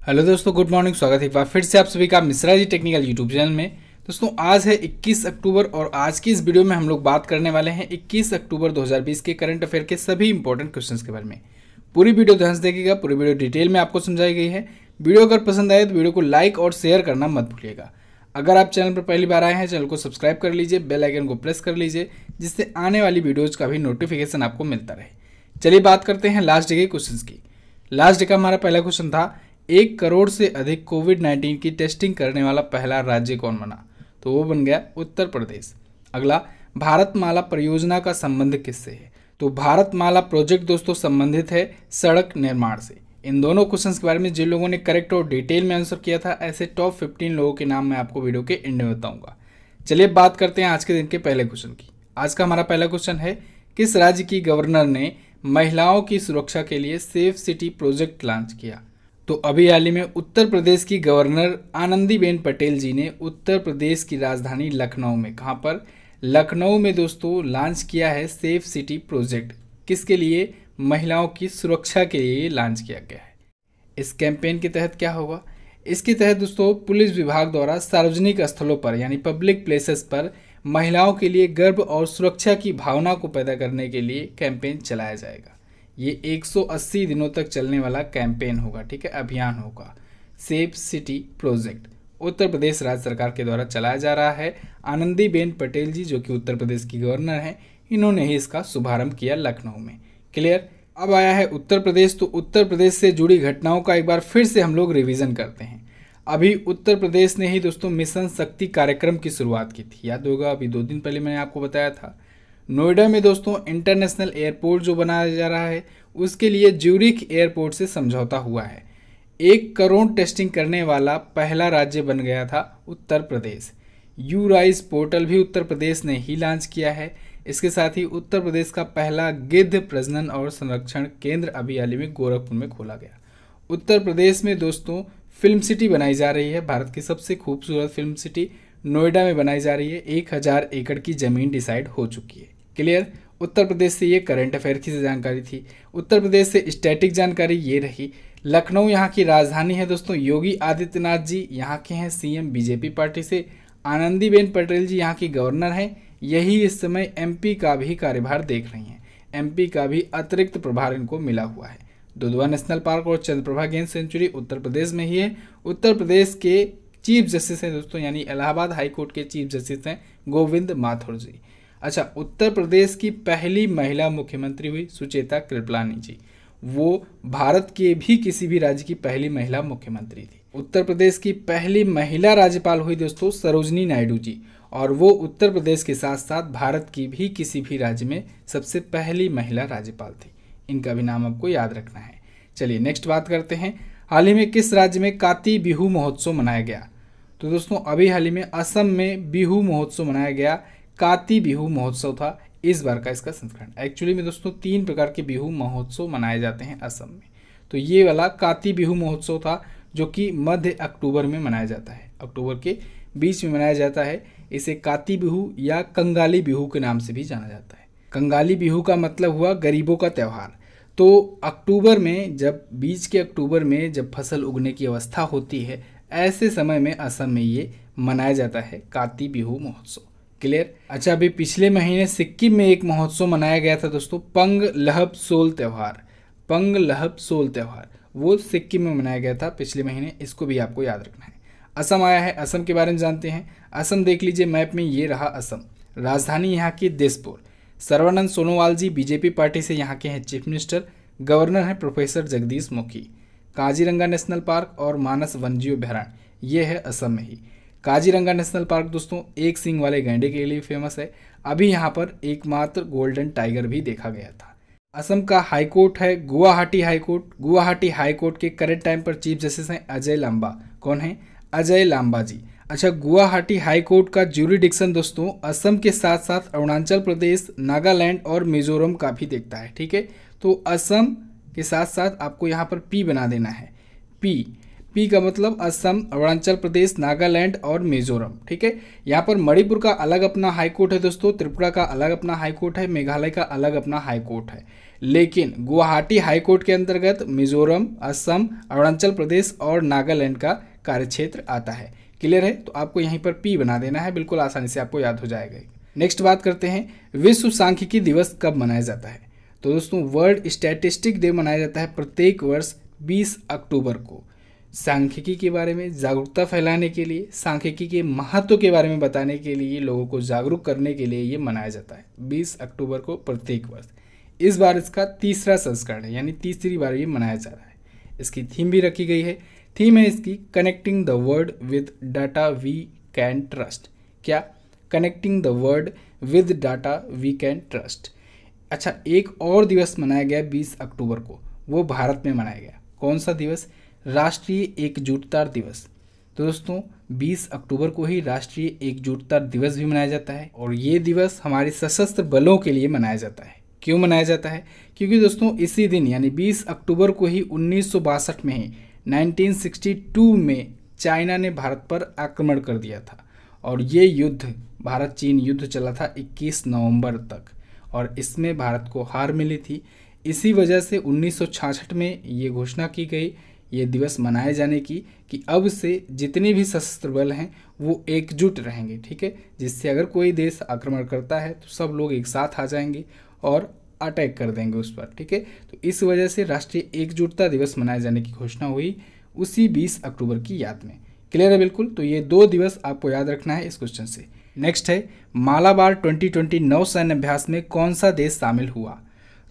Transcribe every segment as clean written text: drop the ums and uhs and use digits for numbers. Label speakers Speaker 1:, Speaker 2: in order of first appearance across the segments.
Speaker 1: Hello दोस्तों, good morning. स्वागत है एक बार फिर से आप सभी का Mishra ji technical YouTube channel में। दोस्तों आज है 21 अक्टूबर और आज की इस वीडियो में हम लोग बात करने वाले हैं 21 अक्टूबर 2020 के करंट अफेयर के सभी इंपॉर्टेंट क्वेश्चंस के बारे में। पूरी वीडियो ध्यान से देखिएगा, पूरी वीडियो डिटेल में आपको समझाई गई है। वीडियो अगर पसंद आए तो वीडियो को लाइक और शेयर करना मत भूलिएगा। अगर आप चैनल पर पहली बार आए हैं, चैनल को सब्सक्राइब कर लीजिए, बेल आइकन को प्रेस कर लीजिए, जिससे आने वाली वीडियोज़ का भी नोटिफिकेशन आपको मिलता रहे। चलिए बात करते हैं लास्ट डे के क्वेश्चंस की। लास्ट डे का हमारा पहला क्वेश्चन था 1 करोड़ से अधिक कोविड-19 की टेस्टिंग करने वाला पहला राज्य कौन बना? तो वो बन गया उत्तर प्रदेश। अगला, भारतमाला परियोजना का संबंध किससे है? तो भारतमाला प्रोजेक्ट दोस्तों संबंधित है सड़क निर्माण से। इन दोनों क्वेश्चंस के बारे में जिन लोगों ने करेक्ट और डिटेल में आंसर किया था, ऐसे टॉप 15 लोगों के नाम मैं आपको वीडियो के एंड में बताऊंगा। चलिए बात करते हैं आज के दिन के पहले क्वेश्चन की। आज का हमारा पहला क्वेश्चन है, किस राज्य की गवर्नर ने महिलाओं की सुरक्षा के लिए सेफ सिटी प्रोजेक्ट लॉन्च किया? तो अभी हाल ही में उत्तर प्रदेश की गवर्नर आनंदीबेन पटेल जी ने उत्तर प्रदेश की राजधानी लखनऊ में, कहाँ पर? लखनऊ में दोस्तों लॉन्च किया है सेफ सिटी प्रोजेक्ट। किसके लिए? महिलाओं की सुरक्षा के लिए लॉन्च किया गया है। इस कैंपेन के तहत क्या होगा? इसके तहत दोस्तों पुलिस विभाग द्वारा सार्वजनिक स्थलों पर यानी पब्लिक प्लेसेस पर महिलाओं के लिए गर्व और सुरक्षा की भावना को पैदा करने के लिए कैंपेन चलाया जाएगा। ये 180 दिनों तक चलने वाला कैंपेन होगा, ठीक है, अभियान होगा। Safe city project Uttar Pradesh राज्य सरकार के द्वारा चलाया जा रहा है। आनंदीबेन पटेल जी जो कि उत्तर प्रदेश की गवर्नर हैं, इन्होंने ही इसका शुभारंभ किया लखनऊ में। क्लियर? अब आया है उत्तर प्रदेश। तो उत्तर प्रदेश से जुड़ी घटनाओं का एक बार फिर से हम लोग रिवीजन करते हैं। अभी उत्तर प्रदेश ने ही दोस्तों मिशन शक्ति कार्यक्रम की शुरुआत की थी, याद होगा, अभी 2 दिन पहले मैंने आपको बताया था। नोएडा में दोस्तों इंटरनेशनल एयरपोर्ट जो बनाया जा रहा है, उसके लिए ज्यूरिख एयरपोर्ट से समझौता हुआ है। 1 करोड़ टेस्टिंग करने वाला पहला राज्य बन गया था उत्तर प्रदेश। यूराइज पोर्टल भी उत्तर प्रदेश ने ही लॉन्च किया है। इसके साथ ही उत्तर प्रदेश का पहला गिद्ध प्रजनन और संरक्षण केंद्र अभी हाल ही में गोरखपुर में खोला गया। उत्तर प्रदेश में दोस्तों फिल्म सिटी बनाई जा रही है। भारत की सबसे खूबसूरत फिल्म सिटी नोएडा में बनाई जा रही है। 1000 एकड़ की जमीन डिसाइड हो चुकी है। क्लियर? उत्तर प्रदेश से ये करंट अफेयर की जानकारी थी। उत्तर प्रदेश से स्टैटिक जानकारी ये रही। लखनऊ यहाँ की राजधानी है दोस्तों। योगी आदित्यनाथ जी यहाँ के हैं सीएम बीजेपी पार्टी से। आनंदीबेन पटेल जी यहाँ की गवर्नर हैं। यही इस समय एमपी का भी कार्यभार देख रही हैं। एमपी का भी अतिरिक्त प्रभार इनको मिला हुआ है। दुधवा नेशनल पार्क और चंद्रप्रभा गेंद सेंचुरी उत्तर प्रदेश में ही है। उत्तर प्रदेश के चीफ जस्टिस हैं दोस्तों, यानी इलाहाबाद हाई कोर्ट के चीफ जस्टिस हैं गोविंद माथुर जी। अच्छा, उत्तर प्रदेश की पहली महिला मुख्यमंत्री हुई सुचेता कृपलानी जी। वो भारत के भी किसी भी राज्य की पहली महिला मुख्यमंत्री थी। उत्तर प्रदेश की पहली महिला राज्यपाल हुई दोस्तों सरोजनी नायडू जी, और वो उत्तर प्रदेश के साथ साथ भारत की भी किसी भी राज्य में सबसे पहली महिला राज्यपाल थी। इनका भी नाम आपको याद रखना है। चलिए नेक्स्ट बात करते हैं, हाल ही में किस राज्य में काती बिहू महोत्सव मनाया गया? तो दोस्तों अभी हाल ही में असम में बिहू महोत्सव मनाया गया। काती बिहू महोत्सव था इस बार का इसका संस्करण। एक्चुअली में दोस्तों 3 प्रकार के बिहू महोत्सव मनाए जाते हैं असम में। तो ये वाला काती बिहू महोत्सव था जो कि मध्य अक्टूबर में मनाया जाता है, अक्टूबर के बीच में मनाया जाता है। इसे काती बिहू या कंगाली बिहू के नाम से भी जाना जाता है। कंगाली बिहू का मतलब हुआ गरीबों का त्यौहार। तो अक्टूबर में, जब बीच के अक्टूबर में जब फसल उगने की अवस्था होती है, ऐसे समय में असम में ये मनाया जाता है काती बिहू महोत्सव। क्लियर? अच्छा, अभी पिछले महीने सिक्किम में एक महोत्सव मनाया गया था दोस्तों, पंग लहब सोल त्यौहार। पंग लहब सोल त्यौहार वो सिक्किम में मनाया गया था पिछले महीने, इसको भी आपको याद रखना है। असम आया है, असम के बारे में जानते हैं। असम देख लीजिए मैप में, ये रहा असम। राजधानी यहाँ की दिसपुर। सर्बानंद सोनोवाल जी बीजेपी पार्टी से यहाँ के हैं चीफ मिनिस्टर। गवर्नर हैं professor Jagdish Mukhi. Kaziranga national park और मानस वन्यजीव अभयारण्य ये है असम में ही। काजीरंगा नेशनल पार्क दोस्तों एक सींग वाले गैंडे के लिए फेमस है। अभी यहाँ पर एकमात्र गोल्डन टाइगर भी देखा गया था। असम का हाई कोर्ट है Guwahati high court. Guwahati high court के करंट टाइम पर चीफ जस्टिस हैं अजय लांबा। कौन है? अजय लांबा जी। अच्छा, गुवाहाटी हाई कोर्ट का ज्यूरिडिक्शन दोस्तों असम के साथ साथ अरुणाचल प्रदेश, नागालैंड और मिजोरम का भी देखता है। ठीक है, तो असम के साथ साथ आपको यहाँ पर पी बना देना है। पी का मतलब असम, अरुणाचल प्रदेश, नागालैंड और मिजोरम। ठीक है, यहाँ पर मणिपुर का अलग अपना हाई कोर्ट है दोस्तों, त्रिपुरा का अलग अपना हाई कोर्ट है, मेघालय का अलग अपना हाई कोर्ट है। लेकिन गुवाहाटी हाईकोर्ट के अंतर्गत मिजोरम, असम, अरुणाचल प्रदेश और नागालैंड का कार्यक्षेत्र आता है। क्लियर है? तो आपको यहीं पर पी बना देना है, बिल्कुल आसानी से आपको याद हो जाएगा। नेक्स्ट बात करते हैं, विश्व सांख्यिकी दिवस कब मनाया जाता है? तो दोस्तों वर्ल्ड स्टैटिस्टिक डे मनाया जाता है प्रत्येक वर्ष 20 अक्टूबर को। सांख्यिकी के बारे में जागरूकता फैलाने के लिए, सांख्यिकी के महत्व के बारे में बताने के लिए, लोगों को जागरूक करने के लिए ये मनाया जाता है 20 अक्टूबर को प्रत्येक वर्ष। इस बार इसका तीसरा संस्करण है, यानी तीसरी बार ये मनाया जा रहा है। इसकी थीम भी रखी गई है। थीम है इसकी connecting the world with data we can trust. क्या? Connecting the world with data we can trust. अच्छा, एक और दिवस मनाया गया 20 अक्टूबर को, वो भारत में मनाया गया। कौन सा दिवस? राष्ट्रीय एकजुटता दिवस। तो दोस्तों 20 अक्टूबर को ही राष्ट्रीय एकजुटता दिवस भी मनाया जाता है, और ये दिवस हमारे सशस्त्र बलों के लिए मनाया जाता है। क्यों मनाया जाता है? क्योंकि दोस्तों इसी दिन यानी 20 अक्टूबर को ही 1962 में ही 1962 में चाइना ने भारत पर आक्रमण कर दिया था, और ये युद्ध भारत चीन युद्ध चला था 21 नवंबर तक, और इसमें भारत को हार मिली थी। इसी वजह से 1966 में ये घोषणा की गई ये दिवस मनाए जाने की कि अब से जितने भी सशस्त्र बल हैं वो एकजुट रहेंगे। ठीक है, जिससे अगर कोई देश आक्रमण करता है तो सब लोग एक साथ आ जाएंगे और अटैक कर देंगे उस पर। ठीक है, तो इस वजह से राष्ट्रीय एकजुटता दिवस मनाए जाने की घोषणा हुई उसी 20 अक्टूबर की याद में। क्लियर है? बिल्कुल। तो ये 2 दिवस आपको याद रखना है इस क्वेश्चन से। नेक्स्ट है, मालाबार 2020 नौसैन्य अभ्यास में कौन सा देश शामिल हुआ?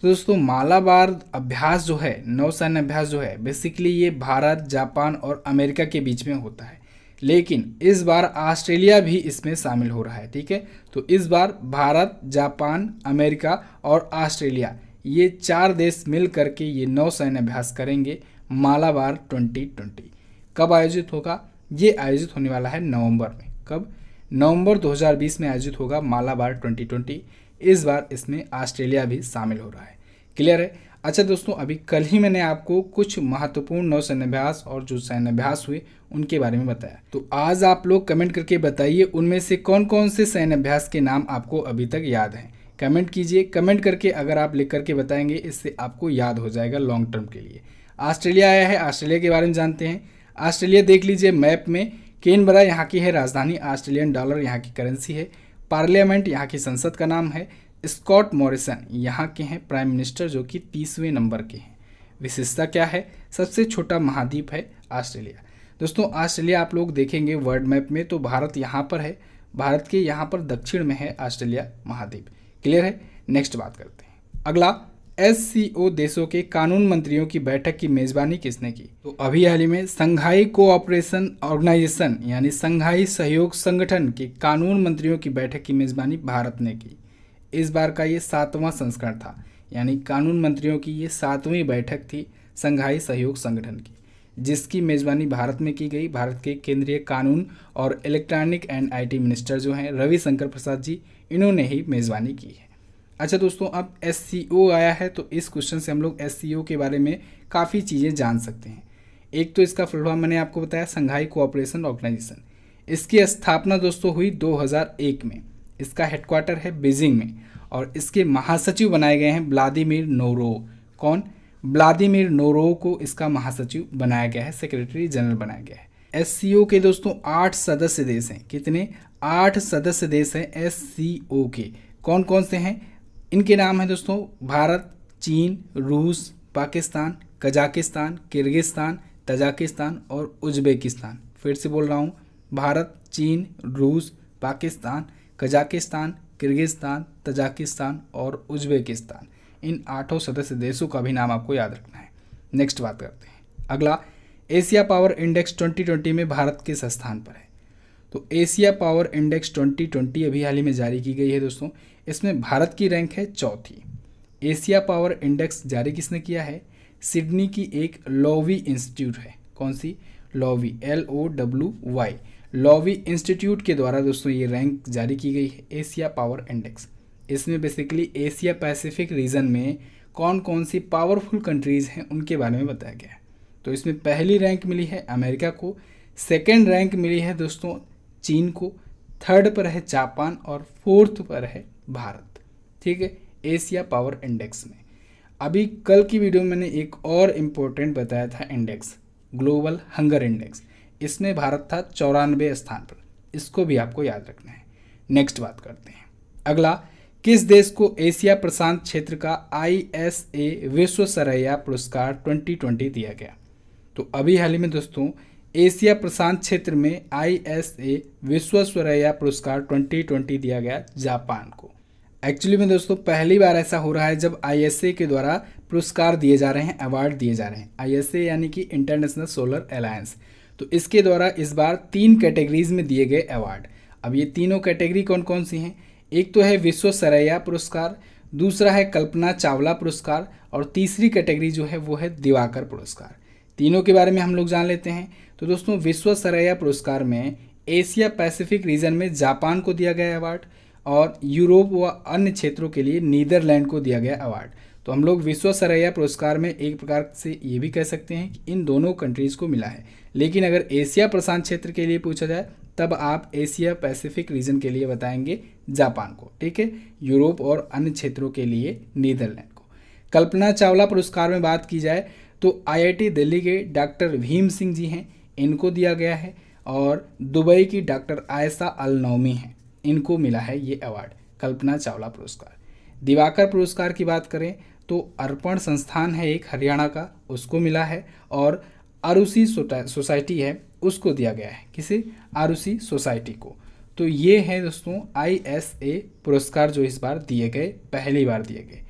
Speaker 1: तो दोस्तों मालाबार अभ्यास जो है, नौसैन्य अभ्यास जो है, बेसिकली ये भारत, जापान और अमेरिका के बीच में होता है, लेकिन इस बार ऑस्ट्रेलिया भी इसमें शामिल हो रहा है। ठीक है, तो इस बार भारत, जापान, अमेरिका और ऑस्ट्रेलिया ये 4 देश मिल करके ये नौसैन्य अभ्यास करेंगे मालाबार 2020। कब आयोजित होगा? ये आयोजित होने वाला है नवंबर में। कब? नवंबर 2020 में आयोजित होगा मालाबार 2020। इस बार इसमें ऑस्ट्रेलिया भी शामिल हो रहा है। क्लियर है? अच्छा दोस्तों, अभी कल ही मैंने आपको कुछ महत्वपूर्ण नौसैन्य अभ्यास और जो सैन्य अभ्यास हुए उनके बारे में बताया, तो आज आप लोग कमेंट करके बताइए उनमें से कौन कौन से सैन्य अभ्यास के नाम आपको अभी तक याद हैं। कमेंट कीजिए, कमेंट करके अगर आप लिख करके बताएंगे इससे आपको याद हो जाएगा लॉन्ग टर्म के लिए। ऑस्ट्रेलिया आया है, ऑस्ट्रेलिया के बारे में जानते हैं। ऑस्ट्रेलिया देख लीजिए मैप में, कैनबरा यहाँ की है राजधानी, ऑस्ट्रेलियन डॉलर यहाँ की करेंसी है, पार्लियामेंट यहाँ की संसद का नाम है, स्कॉट मॉरिसन यहाँ के हैं प्राइम मिनिस्टर जो कि 30वें नंबर के हैं। विशेषता क्या है? सबसे छोटा महाद्वीप है ऑस्ट्रेलिया। दोस्तों ऑस्ट्रेलिया आप लोग देखेंगे वर्ल्ड मैप में तो भारत यहाँ पर है, भारत के यहाँ पर दक्षिण में है ऑस्ट्रेलिया महाद्वीप। क्लियर है? नेक्स्ट बात करते हैं। अगला, SCO देशों के कानून मंत्रियों की बैठक की मेजबानी किसने की? तो अभी हाल ही में संघाई कोऑपरेशन ऑर्गेनाइजेशन यानी संघाई सहयोग संगठन के कानून मंत्रियों की बैठक की मेजबानी भारत ने की। इस बार का ये 7वां संस्करण था, यानी कानून मंत्रियों की ये 7वीं बैठक थी संघाई सहयोग संगठन की, जिसकी मेजबानी भारत में की गई। भारत के केंद्रीय कानून और इलेक्ट्रॉनिक एंड IT मिनिस्टर जो हैं रविशंकर प्रसाद जी, इन्होंने ही मेजबानी की है। अच्छा दोस्तों, अब SCO आया है तो इस क्वेश्चन से हम लोग SCO के बारे में काफ़ी चीज़ें जान सकते हैं। एक तो इसका फुल फॉर्म मैंने आपको बताया, संघाई कोऑपरेशन ऑर्गेनाइजेशन। इसकी स्थापना दोस्तों हुई 2001 में। इसका हेडक्वार्टर है बीजिंग में, और इसके महासचिव बनाए गए हैं व्लादिमीर नोरोव। कौन? व्लादिमीर नोरोव को इसका महासचिव बनाया गया है, सेक्रेटरी जनरल बनाया गया है। SCO के दोस्तों 8 सदस्य देश हैं। कितने? 8 सदस्य देश हैं SCO के। कौन कौन से हैं? इनके नाम हैं दोस्तों भारत, चीन, रूस, पाकिस्तान, कजाकिस्तान, किर्गिस्तान, तजाकिस्तान और उज्बेकिस्तान। फिर से बोल रहा हूँ, भारत, चीन, रूस, पाकिस्तान, कजाकिस्तान, किर्गिस्तान, तजाकिस्तान और उज्बेकिस्तान। इन 8 सदस्य देशों का भी नाम आपको याद रखना है। नेक्स्ट बात करते हैं। अगला, एशिया पावर इंडेक्स 2020 में भारत किस स्थान पर है? तो एशिया पावर इंडेक्स 2020 अभी हाल ही में जारी की गई है दोस्तों। इसमें भारत की रैंक है 4थी। एशिया पावर इंडेक्स जारी किसने किया है? सिडनी की एक लोवी इंस्टीट्यूट है। कौन सी? लोवी, LOWY, लोवी इंस्टीट्यूट के द्वारा दोस्तों ये रैंक जारी की गई है, एशिया पावर इंडेक्स। इसमें बेसिकली एशिया पैसिफिक रीजन में कौन कौन सी पावरफुल कंट्रीज़ हैं उनके बारे में बताया गया है। तो इसमें पहली रैंक मिली है अमेरिका को, सेकेंड रैंक मिली है दोस्तों चीन को, थर्ड पर है जापान और फोर्थ पर है भारत। ठीक है, एशिया पावर इंडेक्स में। अभी कल की वीडियो में मैंने एक और इम्पोर्टेंट बताया था इंडेक्स, ग्लोबल हंगर इंडेक्स, इसमें भारत था 94 स्थान पर, इसको भी आपको याद रखना है। नेक्स्ट बात करते हैं। अगला, किस देश को एशिया प्रशांत क्षेत्र का ISA विश्व सरैया पुरस्कार 2020 दिया गया? तो अभी हाल ही में दोस्तों एशिया प्रशांत क्षेत्र में ISA विश्व सरैया पुरस्कार 2020 दिया गया जापान को। एक्चुअली में दोस्तों पहली बार ऐसा हो रहा है जब ISA के द्वारा पुरस्कार दिए जा रहे हैं, अवार्ड दिए जा रहे हैं। ISA यानी कि इंटरनेशनल सोलर अलायंस, तो इसके द्वारा इस बार 3 कैटेगरीज में दिए गए अवार्ड। अब ये तीनों कैटेगरी कौन कौन सी हैं? एक तो है विश्व सरैया पुरस्कार, दूसरा है कल्पना चावला पुरस्कार और तीसरी कैटेगरी जो है वो है दिवाकर पुरस्कार। तीनों के बारे में हम लोग जान लेते हैं। तो दोस्तों विश्व सरैया पुरस्कार में एशिया पैसिफिक रीजन में जापान को दिया गया अवार्ड और यूरोप व अन्य क्षेत्रों के लिए नीदरलैंड को दिया गया अवार्ड। तो हम लोग विश्व सरैया पुरस्कार में एक प्रकार से ये भी कह सकते हैं कि इन दोनों कंट्रीज़ को मिला है, लेकिन अगर एशिया प्रशांत क्षेत्र के लिए पूछा जाए तब आप एशिया पैसिफिक रीजन के लिए बताएंगे जापान को, ठीक है, यूरोप और अन्य क्षेत्रों के लिए नीदरलैंड को। कल्पना चावला पुरस्कार में बात की जाए तो IIT दिल्ली के डॉक्टर भीम सिंह जी हैं, इनको दिया गया है, और दुबई की डॉक्टर आयशा अल नौमी हैं, इनको मिला है ये अवार्ड कल्पना चावला पुरस्कार। दिवाकर पुरस्कार की बात करें तो अर्पण संस्थान है एक हरियाणा का, उसको मिला है, और आरुषि सोसाइटी है उसको दिया गया है। किसे? आरुषि सोसाइटी को। तो ये है दोस्तों ISA पुरस्कार जो इस बार दिए गए, पहली बार दिए गए।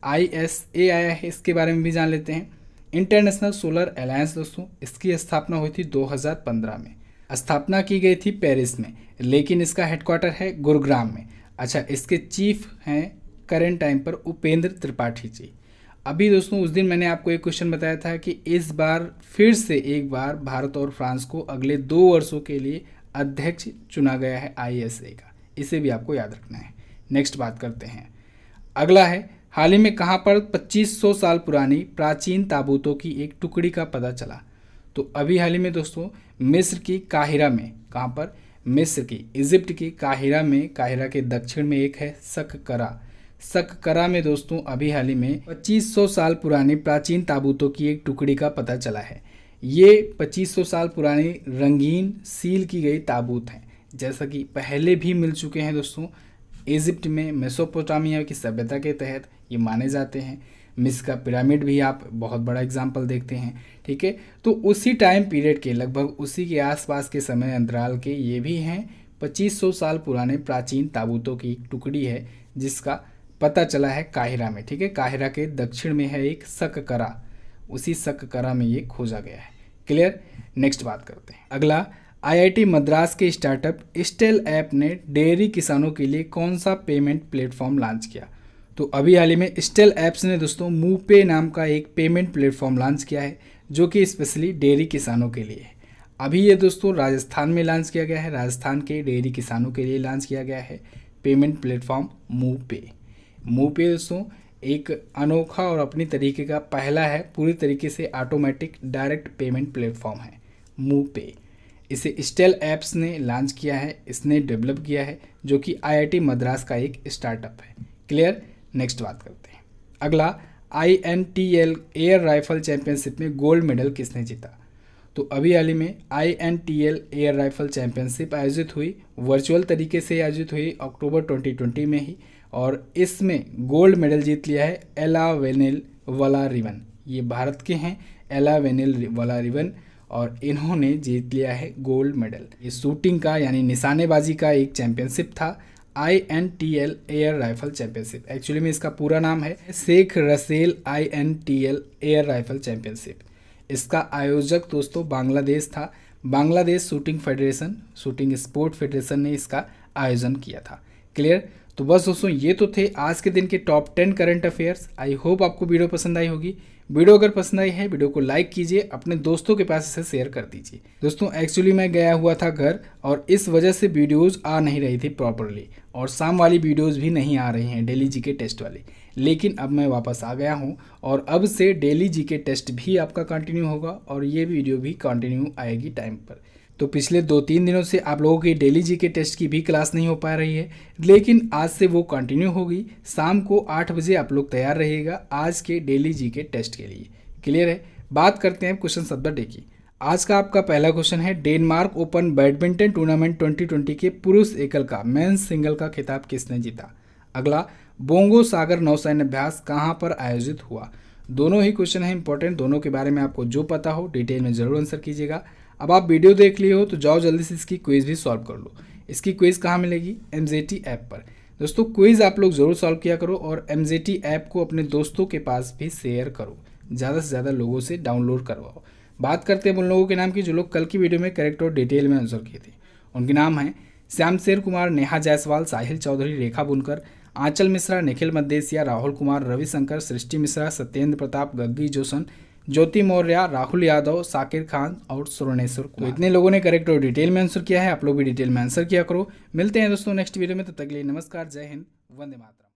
Speaker 1: ISA आया है, इसके बारे में भी जान लेते हैं। इंटरनेशनल सोलर अलायंस दोस्तों, इसकी स्थापना हुई थी 2015 में। स्थापना की गई थी पेरिस में, लेकिन इसका हेडक्वार्टर है गुरुग्राम में। अच्छा, इसके चीफ हैं करेंट टाइम पर उपेंद्र त्रिपाठी जी। अभी दोस्तों उस दिन मैंने आपको एक क्वेश्चन बताया था कि इस बार फिर से एक बार भारत और फ्रांस को अगले 2 वर्षों के लिए अध्यक्ष चुना गया है ISA का, इसे भी आपको याद रखना है। नेक्स्ट बात करते हैं। अगला है, हाल ही में कहाँ पर 2500 साल पुरानी प्राचीन ताबूतों की एक टुकड़ी का पता चला? तो अभी हाल ही में दोस्तों मिस्र की काहिरा में, कहाँ पर? मिस्र की, इजिप्ट की काहिरा में, काहिरा के दक्षिण में एक है सक्करा। सक्करा में दोस्तों अभी हाल ही में 2500 साल पुरानी प्राचीन ताबूतों की एक टुकड़ी का पता चला है। ये 2500 साल पुरानी रंगीन सील की गई ताबूत हैं, जैसा कि पहले भी मिल चुके हैं दोस्तों। इजिप्ट में मेसोपोटामिया की सभ्यता के तहत ये माने जाते हैं। मिस्र का पिरामिड भी आप बहुत बड़ा एग्जाम्पल देखते हैं, ठीक है। तो उसी टाइम पीरियड के, लगभग उसी के आसपास के समय अंतराल के ये भी हैं 2500 साल पुराने प्राचीन ताबूतों की एक टुकड़ी है, जिसका पता चला है काहिरा में, ठीक है। काहिरा के दक्षिण में है एक सक्करा, उसी सक्करा में ये खोजा गया है। क्लियर? नेक्स्ट बात करते हैं। अगला, IIT मद्रास के स्टार्टअप स्टेल ऐप ने डेयरी किसानों के लिए कौन सा पेमेंट प्लेटफॉर्म लॉन्च किया? तो अभी हाल ही में स्टेल ऐप्स ने दोस्तों मूपे नाम का एक पेमेंट प्लेटफॉर्म लॉन्च किया है, जो कि स्पेशली डेयरी किसानों के लिए है। अभी ये दोस्तों राजस्थान में लॉन्च किया गया है, राजस्थान के डेयरी किसानों के लिए लॉन्च किया गया है पेमेंट प्लेटफॉर्म मूपे। मूपे दोस्तों एक अनोखा और अपनी तरीके का पहला है, पूरी तरीके से ऑटोमेटिक डायरेक्ट पेमेंट प्लेटफॉर्म है मूपे। इसे स्टेल ऐप्स ने लॉन्च किया है, इसने डेवलप किया है, जो कि IIT मद्रास का एक स्टार्टअप है। क्लियर? नेक्स्ट बात करते हैं। अगला, INTL एयर राइफल चैंपियनशिप में गोल्ड मेडल किसने जीता? तो अभी हाल ही में INTL एयर राइफल चैंपियनशिप आयोजित हुई, वर्चुअल तरीके से आयोजित हुई अक्टूबर 2020 में ही, और इसमें गोल्ड मेडल जीत लिया है एला वेनिल वलारिवन। ये भारत के हैं, एला वेनिल वलारिवन, और इन्होंने जीत लिया है गोल्ड मेडल। ये शूटिंग का यानी निशानेबाजी का एक चैंपियनशिप था, INTL air rifle championship. Actually में इसका पूरा नाम है Sheikh Russel INTL air rifle championship. इसका आयोजक दोस्तों बांग्लादेश था। Bangladesh shooting federation, shooting sport federation ने इसका आयोजन किया था। क्लियर? तो बस दोस्तों ये तो थे आज के दिन के top 10 current affairs. I hope आपको वीडियो पसंद आई होगी। वीडियो अगर पसंद आई है, वीडियो को लाइक कीजिए, अपने दोस्तों के पास इसे शेयर कर दीजिए। दोस्तों एक्चुअली मैं गया हुआ था घर, और इस वजह से वीडियोस आ नहीं रही थी प्रॉपरली, और शाम वाली वीडियोस भी नहीं आ रही हैं, डेली जीके टेस्ट वाली। लेकिन अब मैं वापस आ गया हूं, और अब से डेली जीके टेस्ट भी आपका कंटिन्यू होगा, और ये वीडियो भी कंटिन्यू आएगी टाइम पर। तो पिछले 2-3 दिनों से आप लोगों की डेली जीके टेस्ट की भी क्लास नहीं हो पा रही है, लेकिन आज से वो कंटिन्यू होगी। शाम को 8 बजे आप लोग तैयार रहिएगा आज के डेली जीके टेस्ट के लिए। क्लियर है? बात करते हैं क्वेश्चन ऑफ द डे की। आज का आपका पहला क्वेश्चन है, डेनमार्क ओपन बैडमिंटन टूर्नामेंट 2020 के पुरुष एकल का मेंस सिंगल का खिताब किसने जीता? अगला, बोंगो सागर नौसैन्य अभ्यास कहाँ पर आयोजित हुआ? दोनों ही क्वेश्चन है इंपॉर्टेंट, दोनों के बारे में आपको जो पता हो डिटेल में जरूर आंसर कीजिएगा। अब आप वीडियो देख लिए हो तो जाओ जल्दी से इसकी क्विज भी सॉल्व कर लो। इसकी क्विज कहाँ मिलेगी? MJT ऐप पर। दोस्तों क्विज आप लोग जरूर सॉल्व किया करो और MJT ऐप को अपने दोस्तों के पास भी शेयर करो, ज़्यादा से ज़्यादा लोगों से डाउनलोड करवाओ। बात करते हैं उन लोगों के नाम की जो लोग कल की वीडियो में करेक्ट और डिटेल में आंसर किए थे। उनके नाम हैं श्यामशेर कुमार, नेहा जायसवाल, साहिल चौधरी, रेखा बुनकर, आंचल मिश्रा, निखिल मद्देसिया, राहुल कुमार, रविशंकर, सृष्टि मिश्रा, सत्येंद्र प्रताप, गग्गी जोशन, ज्योति मौर्य, राहुल यादव, साकिर खान और सुवर्णेश्वर कुमार। तो इतने लोगों ने करेक्ट और डिटेल में आंसर किया है, आप लोग भी डिटेल में आंसर किया करो। मिलते हैं दोस्तों नेक्स्ट वीडियो में, तब तक के लिए नमस्कार, जय हिंद, वंदे मातरम।